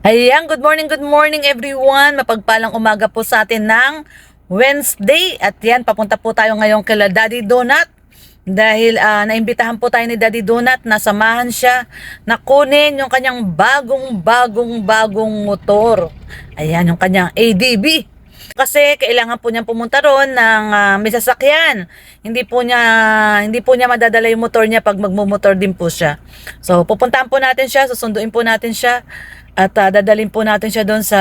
Ayan, good morning everyone. Mapagpalang umaga po sa atin ng Wednesday. At yan, papunta po tayo ngayon kay Daddy Donut. Dahil naimbitahan po tayo ni Daddy Donut na samahan siya na kunin yung kanyang bagong motor. Ayan, yung kanyang ADB. Kasi kailangan po niyang pumunta roon ng may sasakyan. Hindi po niya madadala yung motor niya pag magmumotor din po siya. So pupuntahan po natin siya, susunduin po natin siya at dadalhin po natin siya doon sa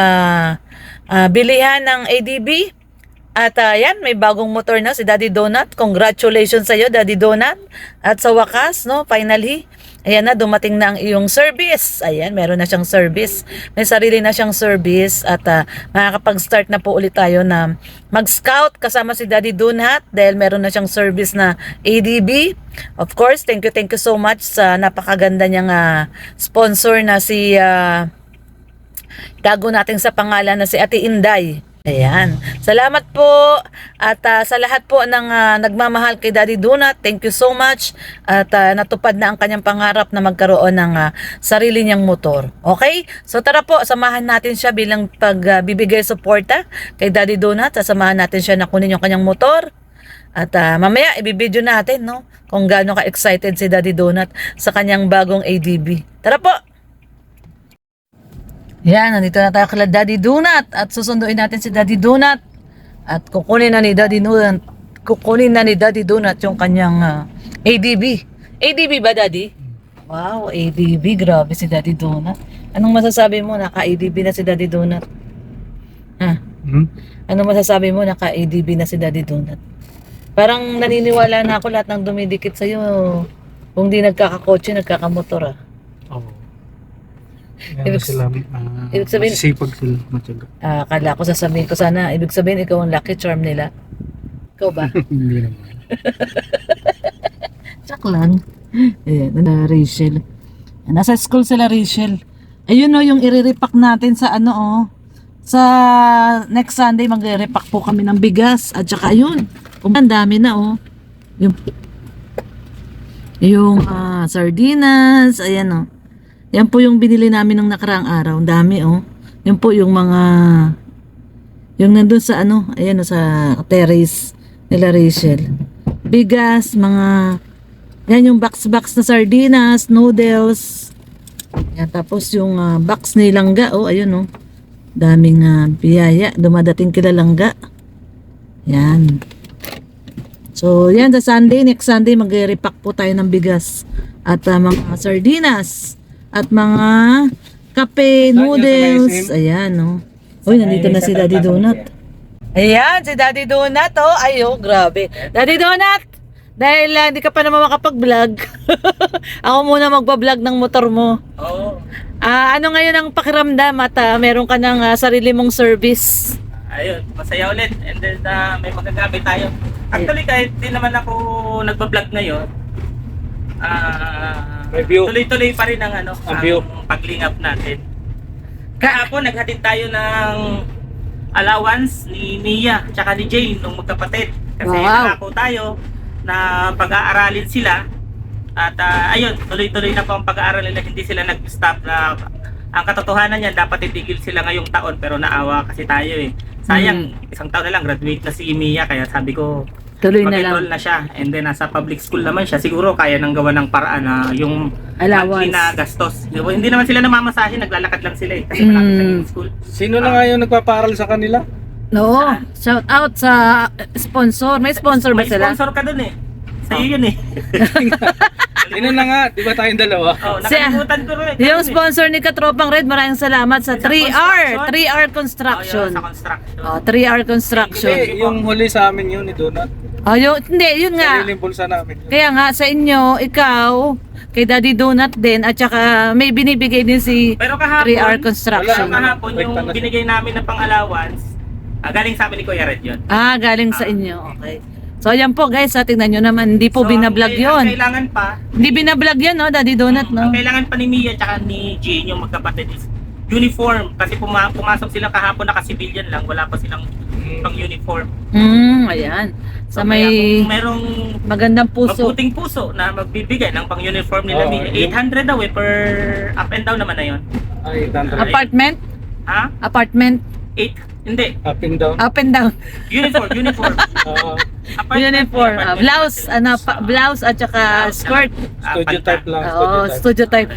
bilihan ng ADB. At yan, may bagong motor na si Daddy Donut. Congratulations sa iyo, Daddy Donut. At sa wakas, no, finally, ayan na, dumating na ang iyong service. Ayan, meron na siyang service. May sarili na siyang service. At makakapag-start na po ulit tayo na mag-scout kasama si Daddy Donut dahil meron na siyang service na ADB. Of course, thank you so much sa napakaganda niyang sponsor na si tago natin sa pangalan na si Ate Inday. Ayan. Salamat po at sa lahat po ng nagmamahal kay Daddy Donut, thank you so much at natupad na ang kanyang pangarap na magkaroon ng sarili niyang motor. Okay? So tara po, samahan natin siya bilang pagbibigay suporta kay Daddy Donut. Sasamahan natin siya na kunin yung kanyang motor. At mamaya ibibideo natin, no, kung gaano ka-excited si Daddy Donut sa kanyang bagong ADB. Tara po! Yan, nandito na tayo kay Daddy Donut at susunduin natin si Daddy Donut at kukunin na ni Daddy Donut yung kanyang ADB. ADB ba, Daddy? Wow, ADB. Grabe si Daddy Donut. Anong masasabi mo? Naka-ADB na si Daddy Donut. Ha? Anong masasabi mo? Naka-ADB na si Daddy Donut. Parang naniniwala na ako lahat ng dumidikit sa'yo. Kung di nagkakakotse, nagkakamotor Oo. Ibig sabihin, masisipag sila, matyaga. Akala ko sasabihin ko sana, ibig sabihin ikaw ang lucky charm nila. Ikaw ba? Hindi naman. Tsak lang. Rachel. Nasa school sila, Rachel. Ayun yung i-repack natin sa sa next Sunday magre-repack po kami ng bigas. At saka ayun, ang dami na Yung sardinas, ayan Yan po yung binili namin ng nakaraang araw. Ang dami Yan po yung mga yung nandun sa ayan sa terrace nila Rachel. Bigas, mga yan yung box na sardinas, noodles. Yan, tapos yung box ni Langga, ayun daming biyaya dumadating kila Langga. Yan. So, yan sa Sunday, next Sunday magre-repack po tayo ng bigas at mga sardinas. At mga kape, noodles. Ayan, Uy, nandito na si Daddy Donut. Ayan, si Daddy Donut, grabe. Daddy Donut, dahil hindi ka pa naman makapag-vlog, ako muna magba-vlog ng motor mo. Oo. Ano ngayon ang pakiramdam at meron ka ng sarili mong service? Ayun, masaya ulit. And then may magagamit tayo. Actually, kahit di naman ako nagba-vlog ngayon, Review. tuloy-tuloy pa rin ang view. ang paglingap natin. Kahapon naghatid tayo ng allowance ni Mia tsaka ni Jane nung magkapatid. Kasi Wow. nangako tayo na pag-aaralin sila. At ayun, tuloy-tuloy na po ang pag-aaral nila, hindi sila nag-stop na ang katotohanan niyan dapat itigil sila ngayong taon pero naawa kasi tayo Sayang, isang taon na lang graduate na si Mia kaya sabi ko Tuloy na lang. mag-enroll na siya and then nasa public school naman siya, siguro kaya nang gawa ng paraan na yung Allowance. monthly na gastos. Hindi naman sila namamasahe, naglalakad lang sila kasi malapit sa yung school. Sino na nga yung nagpaparal sa kanila? No, shout out sa sponsor. May sponsor ba May sila? sponsor ka dun sa'yo yun Sino na nga? Di ba tayong dalawa? Nakalimutan ko rin. Yung sponsor ni Katropang Red, maraming salamat sa 3R. 3R Construction. Sa construction. 3R Construction. Hindi, yung huli sa amin yun ni Donut. Yun nga. Sariling bulsa namin yun. Kaya nga sa inyo, ikaw, kay Daddy Donut din, at saka may binibigay din si Pero kahapon, 3R Construction. kahapon yung binigay namin na pang-allowance, galing sa amin ni Kuya Red yun. Galing sa inyo. Okay. So ayan po guys, tingnan nyo naman, hindi po binablog ang yun. kailangan pa, Hindi binablog yun, Daddy Donut, ang kailangan pa ni Mia at ni Jane, yung magkapatid, is uniform. Kasi pumasok sila kahapon naka-civilian lang, wala pa silang pang uniform. Ayan. Sa So, may kaya kung merong magandang puso. mabuting puso na magbibigay ng pang uniform nila, Oo, Mia, 800 daw per up and down naman na yun. Ay, 800. Apartment? Ha? Apartment? 8? Hindi. Up and down. Up and down. Uniform. Oo. Uniform. Blouse, blouse at saka skirt. Studio type lang. Oo, studio type.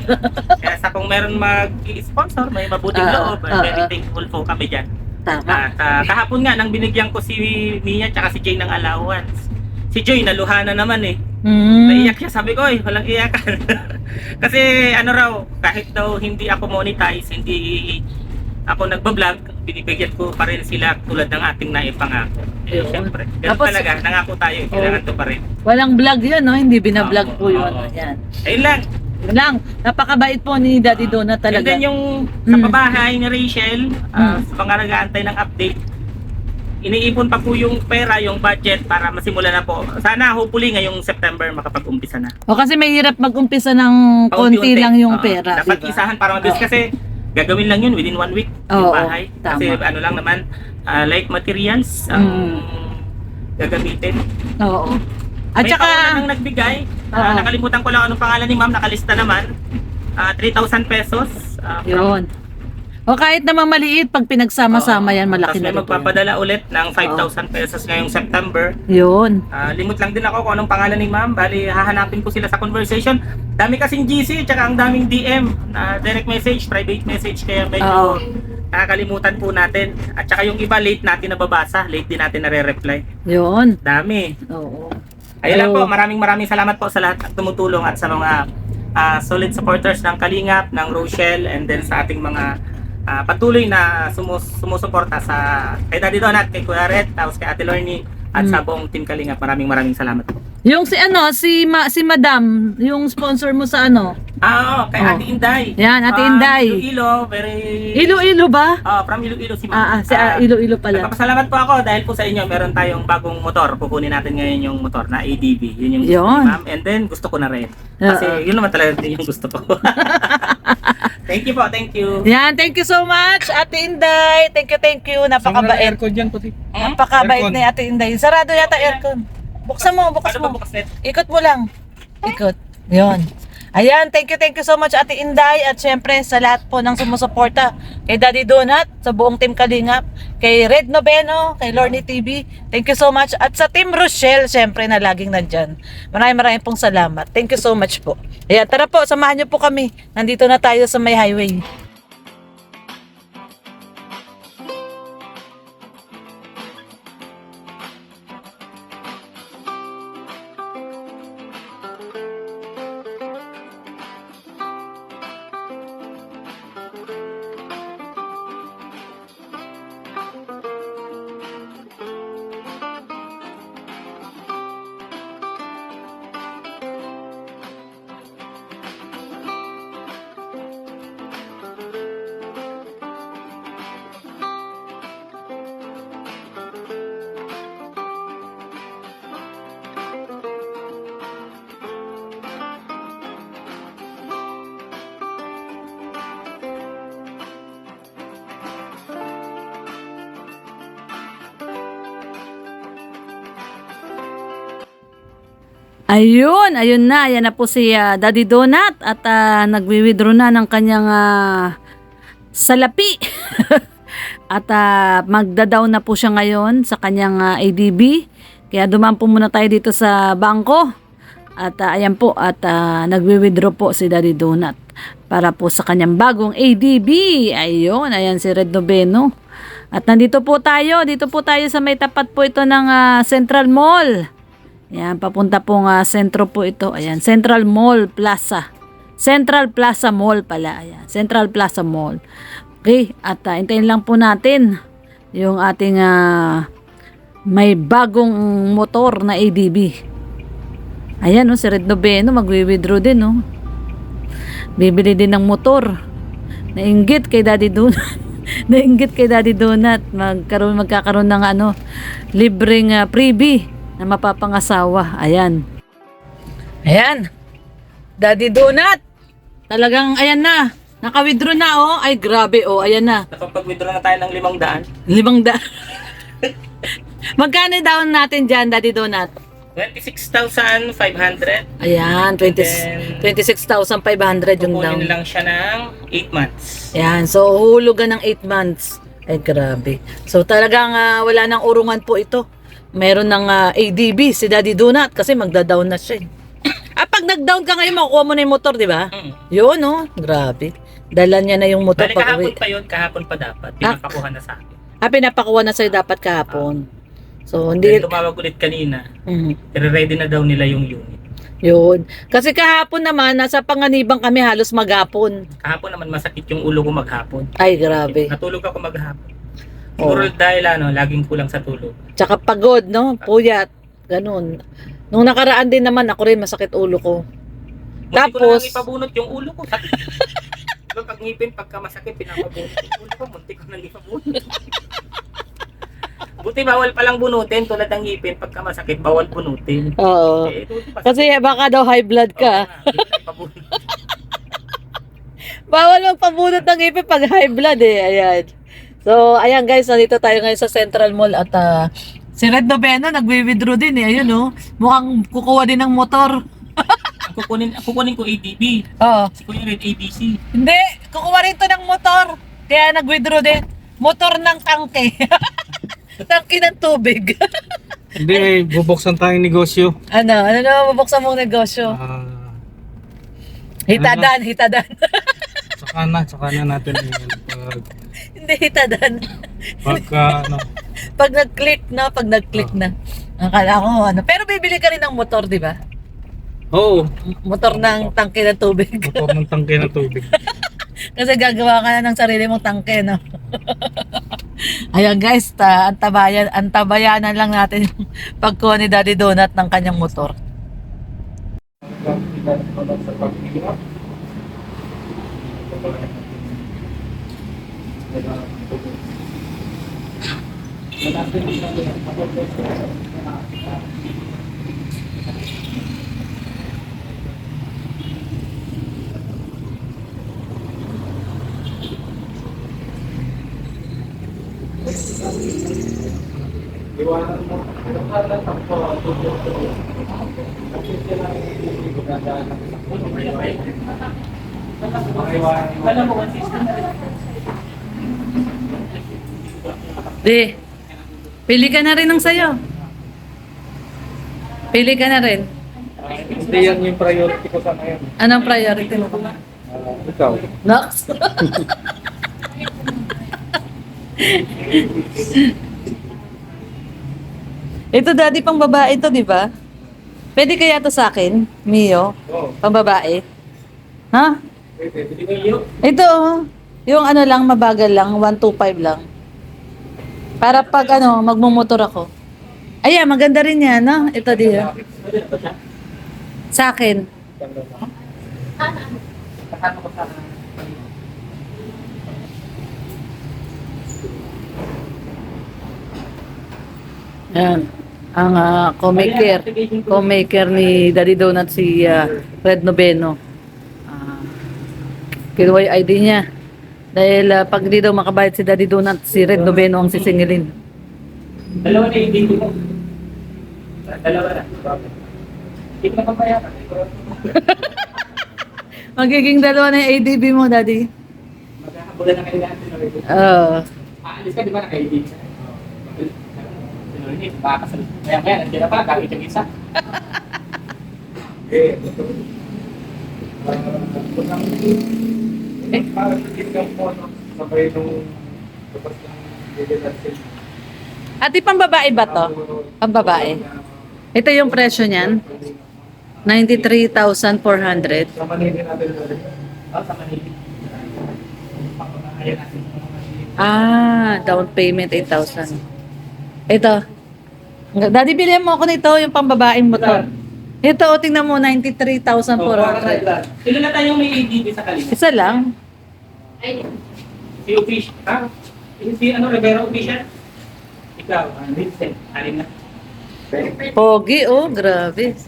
Kaya sa kung meron mag-sponsor, may mabuting loob. Very thankful po kami dyan. Tama. At kahapon nga, nang binigyan ko si Mia tsaka si Jay ng allowance. Si Joy, naluha na naman eh. Naiyak siya, sabi ko, walang iyakan. Kasi ano raw, kahit daw hindi ako monetize, hindi ako nagbablog, binibigyan ko pa rin sila tulad ng ating naipangako. Eh, Yun. syempre. Ganun Tapos, talaga, nangako tayo, kailangan to pa rin. Walang vlog yun, no? Hindi binablog po yun. Oo. Ayan. Ayun lang. Yun lang. Napakabait po ni Daddy Donut And talaga. then yung sa pabahay ni Rachel, sa mga nag-aantay ng update, iniipon pa po yung pera, yung budget para masimula na po. Sana hopefully ngayong September makapag-umpisa na. O kasi may hirap mag-umpisa ng konti Paunti-unti. lang yung Oo. pera. Dapat diba? isahan para mabilis kasi gagawin lang yun within 1 week Oo, yung bahay. Kasi tama. ano lang naman, light materials ang gagamitin. Oo. At May saka, pauna nang nagbigay. Oo. Nakalimutan ko lang anong pangalan ni ma'am, nakalista naman. 3,000 pesos. yun. O kahit naman maliit, pag pinagsama-sama yan, malaki Tapos na may rin po yan. magpapadala ulit ng 5,000 pesos ngayong September. Yun. Limot lang din ako kung anong pangalan ni ma'am. Bali, hahanapin ko sila sa conversation. Dami kasing GC, tsaka ang daming DM. Direct message, private message. Kaya medyo nakakalimutan po natin. At saka yung iba, late natin nababasa. Late din natin nare-reply. Yun. Dami. Oo. Ayun lang po, maraming salamat po sa lahat ng tumutulong at sa mga solid supporters ng Kalingap, ng Rochelle, and then sa ating mga patuloy na sumusuporta sa kay Daddy Donut, kay Kuya Red, tapos kay Ate Lorny, at sa buong Team Kalingap. Maraming salamat po. Yung si Madam, yung sponsor mo sa ano? Oo, kay Ate Inday. Yan, Ate Inday. Iloilo, very... Iloilo ba? From Iloilo si Ma'am. Iloilo pala. Nagpapasalamat po ako dahil po sa inyo, meron tayong bagong motor. Kukunin natin ngayon yung motor na ADV. Yun yung gusto Yun. ni Ma'am. And then, gusto ko na rin. Kasi yun naman talaga din yung gusto ko. Thank you po, thank you. Yan, thank you so much, Ate Inday. Thank you. Napakabait. Aircon dyan, puti. Napakabait Aircon. ni Ate Inday. Sarado yata aircon. Buksan mo, bukas Paano mo. ba bukas net? Ikot mo lang. Ikot. Yun. Ayan, thank you so much Ate Inday at syempre sa lahat po ng sumusuporta kay Daddy Donut, sa buong Team Kalingap, kay Red Noveno, kay Lorny TV. Thank you so much at sa Team Rochelle syempre na laging nandyan. Maraming pong salamat. Thank you so much po. Ayan, tara po, samahan niyo po kami. Nandito na tayo sa may highway. Ayun na. Ayan na po si Daddy Donut at nagwi-withdraw na ng kanyang salapi. At magda-down na po siya ngayon sa kanyang ADB. Kaya dumaan po muna tayo dito sa bangko. At ayan po, at nagwi-withdraw po si Daddy Donut para po sa kanyang bagong ADB. Ayun, ayan si Red Noveno. At nandito po tayo sa may tapat po ito ng Central Mall. Ayan, papunta pong sentro po ito. Ayan, Central Mall Plaza. Central Plaza Mall pala. Ayan, Central Plaza Mall. Okay, at hintayin lang po natin yung ating may bagong motor na ADB. Ayan, si Red Noveno, magwi-withdraw din, Bibili din ng motor. Nainggit kay Daddy Donut. Nainggit kay Daddy Donut. Magkakaroon ng libreng freebie na mapapangasawa. Ayan. Daddy Donut. Talagang, ayan na. Naka-withdraw na, Ay, grabe, Ayan na. Nakapag-withdraw na tayo ng 500. 500. Magkano down natin dyan, Daddy Donut? 26,500. Ayan, Then, 26,500 yung down. Kukunin lang siya ng 8 months. Ayan, so hulugan ng 8 months. Ay, grabe. So talagang wala nang urungan po ito. Meron ng ADB si Daddy Donut kasi magda-down na siya. Pag nag-down ka ngayon, makukuha mo na yung motor, di ba? Yun, oh. Grabe. Dala niya na yung motor Bali, pag kahapon uwi. pa yun. Kahapon pa dapat. Pinapakuha na sa akin. Pinapakuha na sa'yo dapat kahapon. So, Then, hindi... tumawag ulit kanina. Mhm. Ready na daw nila yung unit. Yun. Kasi kahapon naman, nasa panganibang kami halos maghapon. Kahapon naman masakit yung ulo ko maghapon. Ay, grabe. Natulog ako maghapon. Siguro dahil laging kulang sa tulog. Tsaka pagod, no? Puyat. Ganun. Nung nakaraan din naman, ako rin masakit ulo ko. Munti ko na Tapos- lang ipabunot yung ulo ko. Sakit. Diba pag ngipin, pagka masakit, pinapabunot yung ulo ko. Munti ko na ipabunot. Buti bawal palang bunutin tulad ng ngipin. Pagka masakit, bawal bunutin. Oo. Ito, Kasi baka daw high blood ka. Bawal magpabunot ng ipin pag high blood eh. Ayan. So, ayan guys, nandito tayo ngayon sa Central Mall at si Red Noveno nagwi-withdraw din eh. Ayun oh. Mukhang kukuha din ng motor. kukunin ko ADB. Oo. Si Kuya Red ABC. Hindi, kukuha rin to ng motor. Kaya nag-withdraw din. Motor ng tangke. Tangke ng tubig. Hindi, may bubuksan tayong negosyo. ano na mabuksan mong negosyo? Hitadan. Saka na natin yun. Hindi hitadan. Pag nag-click na, Akala ko Pero bibili ka rin ng motor, di ba? Oo. Motor ng tangke ng tubig. Motor ng tangke na tubig. Kasi gagawa ka na ng sarili mong tangke, no? Ayan guys, antabayanan lang natin yung pagkuha ni Daddy Donut ng kanyang motor. Di, pili ka na rin ng sayo. Pili ka na rin. Hindi yan yung priority ko sa ngayon. Anong priority mo? Ikaw. Next. Ito daddy pang babae to, di ba? Pwede kaya to sa akin, Mio? Oo. Pang babae? Ha? Pwede kayo. Ito, oh. Yung ano lang, mabagal lang, 125 lang. Para pag magmumotor ako. Ayan, maganda rin yan, no? Ito din. Sa akin. Ayan. Ang co-maker ni Daddy Donut si Red Noveno. Kinuha yung ID niya. Dahil pag hindi daw makabayad si Daddy Donut, si Red Noveno ang sisingilin. Dalawa na yung dito ko. Dalawa na. Hindi ko na pampayaran. Magiging dalawa na yung ADB mo, Daddy. Maghahabulan na kayo natin. Oo. Aalis ka, di ba naka-ID? Baka sa maya-maya, nandiyan na pa, gamit yung isa. Parang discount mo, no? Sabay nung tapos ng digital Ate, pang babae ba to? Pang babae. Ito yung presyo niyan. 93,400. sa Manila natin ulit. Sa Manila. Pagpapahaya natin. Down payment 8,000. Ito. Daddy, bilhin mo ako nito, yung pang babaeng motor. Ito, tingnan mo, 93,400. Ilan na tayong may ADB sa kalina? Isa lang. Si Official. Ha? Si Rivera Official? Ikaw, Vincent. Alin na? Pogi, oh, grabe.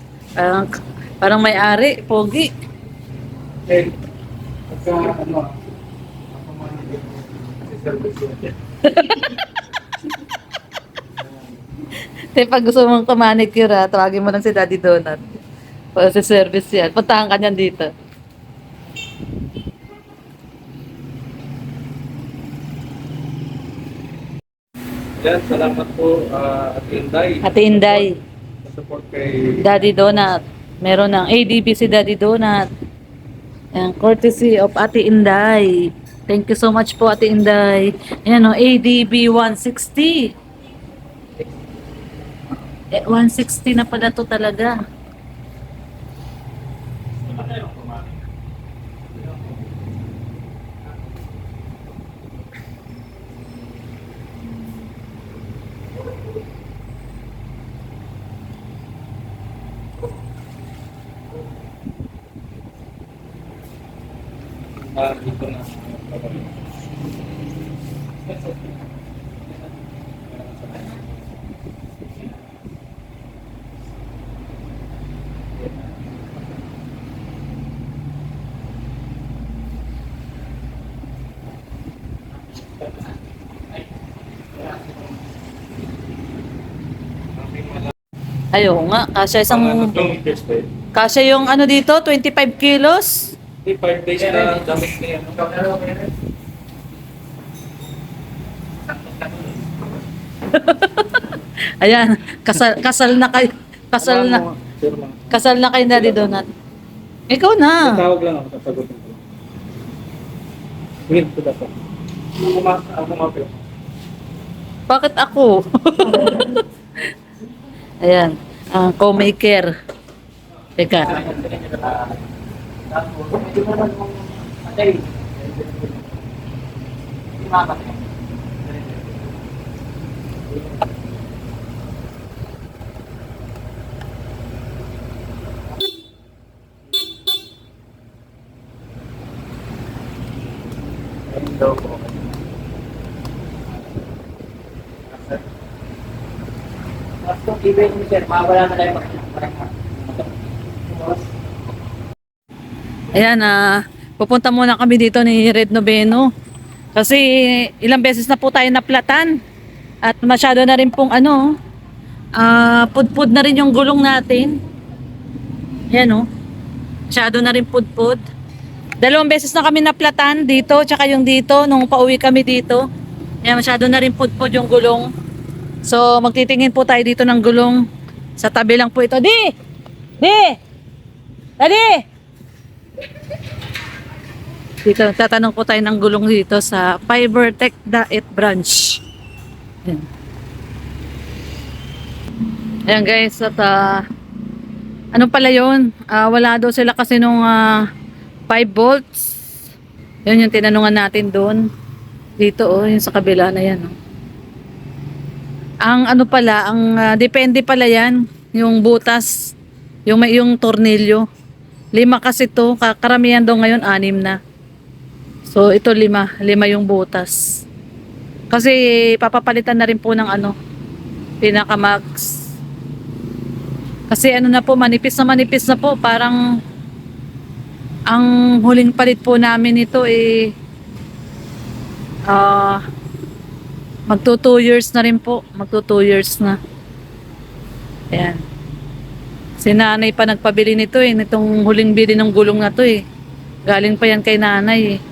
Parang may-ari, pogi. Eh, pagka ako manigil kasi service yun. Pag gusto mong kumanicure ha, tawagin mo lang si Daddy Donut. Para sa service yan. Puntahan ka niyan dito. Yan, salamat po, Ate Inday. Ate Inday, Sa support kay Daddy Donut. Meron ng ADB si Daddy Donut. Ayan, courtesy of Ate Inday. Thank you so much po, Ate Inday. Ayan o, ADB 160. 160 na pala to talaga. dito na. Ayaw nga, kasya isang... Kasya yung ano dito, 25 kilos. 5 days na damit niya. Ayan, kasal na kayo. Kasal na kayo, Daddy Donut. Ikaw na. Tawag lang ako, sasagutin ko. Hint ko daw. Ako mapil. Bakit ako? Ayan, ang co-maker. Teka. Ayan, pupunta muna kami dito ni Red Noveno. Kasi ilang beses na po tayo naplatan. At masyado na rin pong pudpud na rin yung gulong natin. Ayan o. Masyado na rin pudpud. 2 beses na kami naplatan dito, tsaka yung dito, nung pauwi kami dito. Ayan, masyado na rin pudpud yung gulong. So, magtitingin po tayo dito ng gulong. Sa tabi lang po ito. Di! Daddy! Dito, tatanong po tayo ng gulong dito sa Fibertech Daet Branch. Ayan. Ayan guys, at ano pala yun? Wala daw sila kasi nung 5 volts. Yun yung tinanungan natin doon. Dito yung sa kabila na yan. Ang ano pala, depende pala yan, yung butas, yung tornilyo. 5 kasi to, karamihan daw ngayon 6 na. So ito 5 yung butas. Kasi papapalitan na rin po ng pinaka-max. Kasi na po, manipis na po, parang ang huling palit po namin ito magto 2 years na rin po. Magto 2 years na. Ayan. Si nanay pa nagpabili nito nitong huling bili ng gulong na to Galing pa yan kay nanay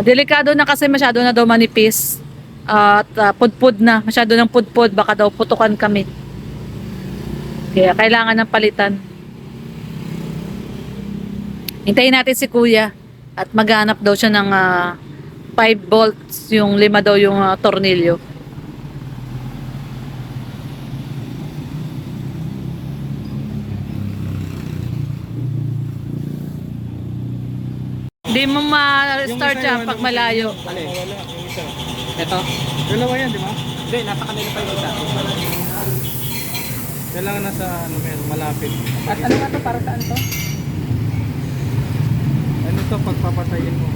Delikado na kasi masyado na daw manipis. At pudpud na. Masyado ng pudpud. Baka daw putukan kami. Kaya kailangan ng palitan. Hintayin natin si kuya. At maghanap daw siya ng 5 volts, yung 5 daw yung tornilyo. Hindi mo ma-start siya pag malayo. Wala, yung isa. Ito? Dalawa yan, di ba? Hindi, nasa kanila pa yung isa. Kailangan nasa malapit. At ano nga to? Para saan to? Ano to pagpapatayin mo?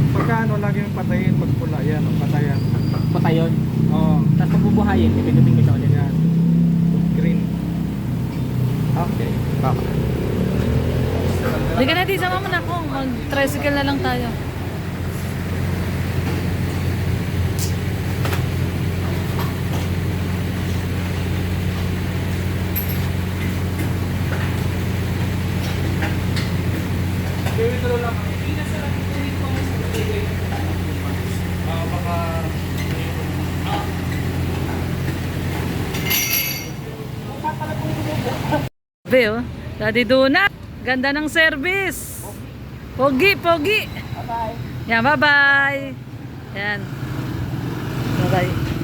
Pagka lagi yung patayin, pag pula, yan, patayan. Patayon. Oo, Tapos pag bubuhayin, ipindutin ko siya ulit. yan. Green. Okay. Baka. Hindi ka natin, sama mo na ako. Mag-tricycle na lang tayo. Be, oh. Daddy Donut. Ganda ng service. Pogi, pogi. Bye-bye. Yan, bye-bye. Yan. Bye-bye.